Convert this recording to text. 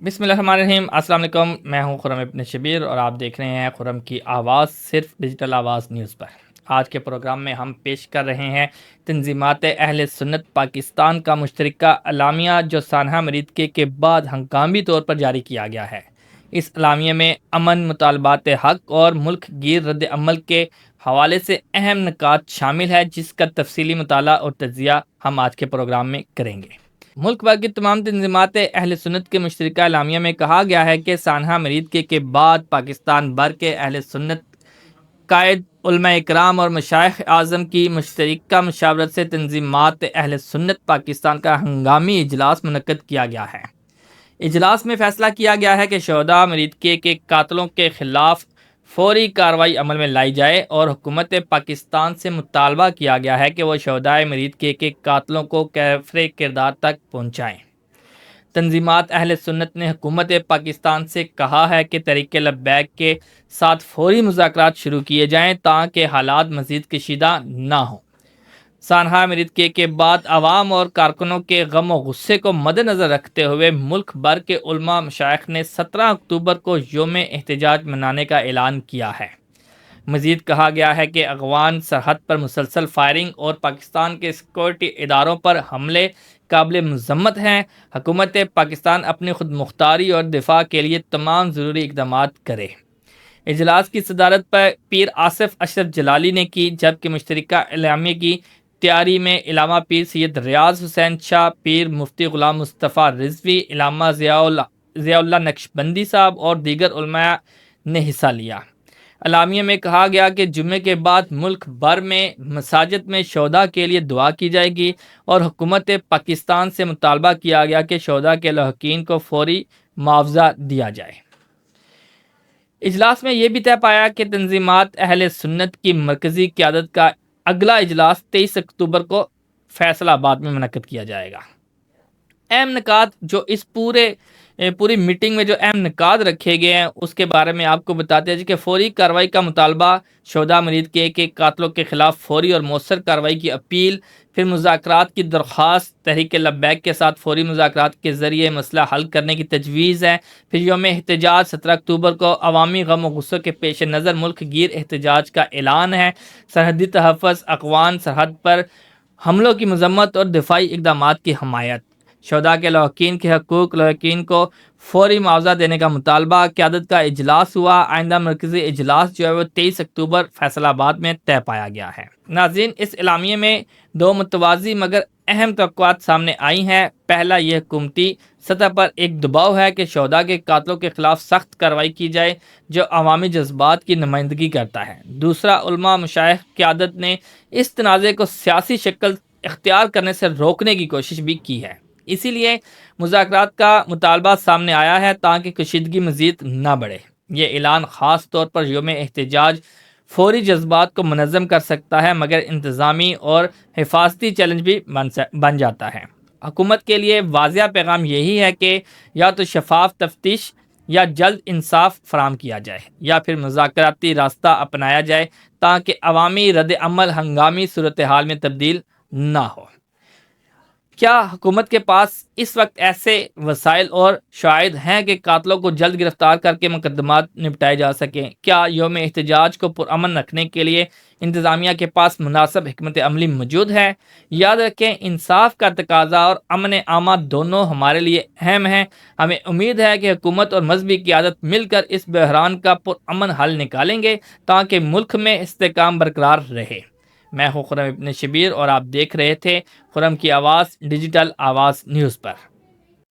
بسم اللہ الرحمن الرحیم۔ السلام علیکم، میں ہوں خرم ابن شبیر اور آپ دیکھ رہے ہیں خرم کی آواز صرف ڈیجیٹل آواز نیوز پر۔ آج کے پروگرام میں ہم پیش کر رہے ہیں تنظیمات اہل سنت پاکستان کا مشترکہ اعلامیہ جو سانحہ مریدکے کے بعد ہنگامی طور پر جاری کیا گیا ہے۔ اس اعلامیے میں امن، مطالبات حق اور ملک گیر رد عمل کے حوالے سے اہم نکات شامل ہے، جس کا تفصیلی مطالعہ اور تجزیہ ہم آج کے پروگرام میں کریں گے۔ ملک بھر کی تمام تنظیمات اہل سنت کے مشترکہ اعلامیہ میں کہا گیا ہے کہ سانحہ مریدکے کے بعد پاکستان بھر کے اہل سنت قائد، علماء اکرام اور مشائخ اعظم کی مشترکہ مشاورت سے تنظیمات اہل سنت پاکستان کا ہنگامی اجلاس منعقد کیا گیا ہے۔ اجلاس میں فیصلہ کیا گیا ہے کہ شہداء مریدکے کے قاتلوں کے خلاف فوری کارروائی عمل میں لائی جائے اور حکومت پاکستان سے مطالبہ کیا گیا ہے کہ وہ شہداء مریدکے کے قاتلوں کو کیفر کردار تک پہنچائیں۔ تنظیمات اہل سنت نے حکومت پاکستان سے کہا ہے کہ تحریک لبیک کے ساتھ فوری مذاکرات شروع کیے جائیں تاکہ حالات مزید کشیدہ نہ ہوں۔ سانحہ مریدکے کے بعد عوام اور کارکنوں کے غم و غصے کو مد نظر رکھتے ہوئے ملک بھر کے علماء مشائخ نے 17 اکتوبر کو یوم احتجاج منانے کا اعلان کیا ہے۔ مزید کہا گیا ہے کہ افغان سرحد پر مسلسل فائرنگ اور پاکستان کے سیکورٹی اداروں پر حملے قابل مذمت ہیں۔ حکومت پاکستان اپنی خود مختاری اور دفاع کے لیے تمام ضروری اقدامات کرے۔ اجلاس کی صدارت پر پیر آصف اشرف جلالی نے کی، جبکہ مشترکہ اعلامیے کی تیاری میں علامہ پیر سید ریاض حسین شاہ، پیر مفتی غلام مصطفیٰ رضوی، علامہ ضیاء اللہ نقشبندی صاحب اور دیگر علماء نے حصہ لیا۔ اعلامیے میں کہا گیا کہ جمعے کے بعد ملک بھر میں مساجد میں شہداء کے لیے دعا کی جائے گی اور حکومت پاکستان سے مطالبہ کیا گیا کہ شہداء کے لاحقین کو فوری معاوضہ دیا جائے۔ اجلاس میں یہ بھی طے پایا کہ تنظیمات اہل سنت کی مرکزی قیادت کا اگلا اجلاس 23 اکتوبر کو فیصل آباد میں منعقد کیا جائے گا۔ اہم نکات جو اس پوری میٹنگ میں جو اہم نکات رکھے گئے ہیں اس کے بارے میں آپ کو بتاتے ہیں کہ فوری کارروائی کا مطالبہ، شہداء مریدکے کے قاتلوں کے خلاف فوری اور مؤثر کارروائی کی اپیل، پھر مذاکرات کی درخواست، تحریک لبیک کے ساتھ فوری مذاکرات کے ذریعے مسئلہ حل کرنے کی تجویز ہے، پھر یوم احتجاج 17 اکتوبر کو عوامی غم و غصے کے پیش نظر ملک گیر احتجاج کا اعلان ہے، سرحدی تحفظ، افغان سرحد پر حملوں کی مذمت اور دفاعی اقدامات کی حمایت، شہداء کے لاحقین کے حقوق، لاحقین کو فوری معاوضہ دینے کا مطالبہ۔ قیادت کا اجلاس ہوا۔ آئندہ مرکزی اجلاس جو ہے وہ 23 اکتوبر فیصل آباد میں طے پایا گیا ہے۔ ناظرین، اس اعلامیے میں دو متوازی مگر اہم توقعات سامنے آئی ہیں۔ پہلا، یہ حکومتی سطح پر ایک دباؤ ہے کہ شہداء کے قاتلوں کے خلاف سخت کارروائی کی جائے جو عوامی جذبات کی نمائندگی کرتا ہے۔ دوسرا، علماء مشائخ قیادت نے اس تنازع کو سیاسی شکل اختیار کرنے سے روکنے کی کوشش بھی کی ہے، اسی لیے مذاکرات کا مطالبہ سامنے آیا ہے تاکہ کشیدگی مزید نہ بڑھے۔ یہ اعلان خاص طور پر یوم احتجاج فوری جذبات کو منظم کر سکتا ہے، مگر انتظامی اور حفاظتی چیلنج بھی بن جاتا ہے۔ حکومت کے لیے واضح پیغام یہی ہے کہ یا تو شفاف تفتیش یا جلد انصاف فراہم کیا جائے، یا پھر مذاکراتی راستہ اپنایا جائے تاکہ عوامی رد عمل ہنگامی صورتحال میں تبدیل نہ ہو۔ کیا حکومت کے پاس اس وقت ایسے وسائل اور شواہد ہیں کہ قاتلوں کو جلد گرفتار کر کے مقدمات نپٹائے جا سکیں؟ کیا یوم احتجاج کو پرامن رکھنے کے لیے انتظامیہ کے پاس مناسب حکمت عملی موجود ہے؟ یاد رکھیں، انصاف کا تقاضا اور امن عامہ دونوں ہمارے لیے اہم ہیں۔ ہمیں امید ہے کہ حکومت اور مذہبی قیادت مل کر اس بحران کا پرامن حل نکالیں گے تاکہ ملک میں استحکام برقرار رہے۔ میں ہوں خرم ابن شبیر اور آپ دیکھ رہے تھے خرم کی آواز ڈیجیٹل آواز نیوز پر۔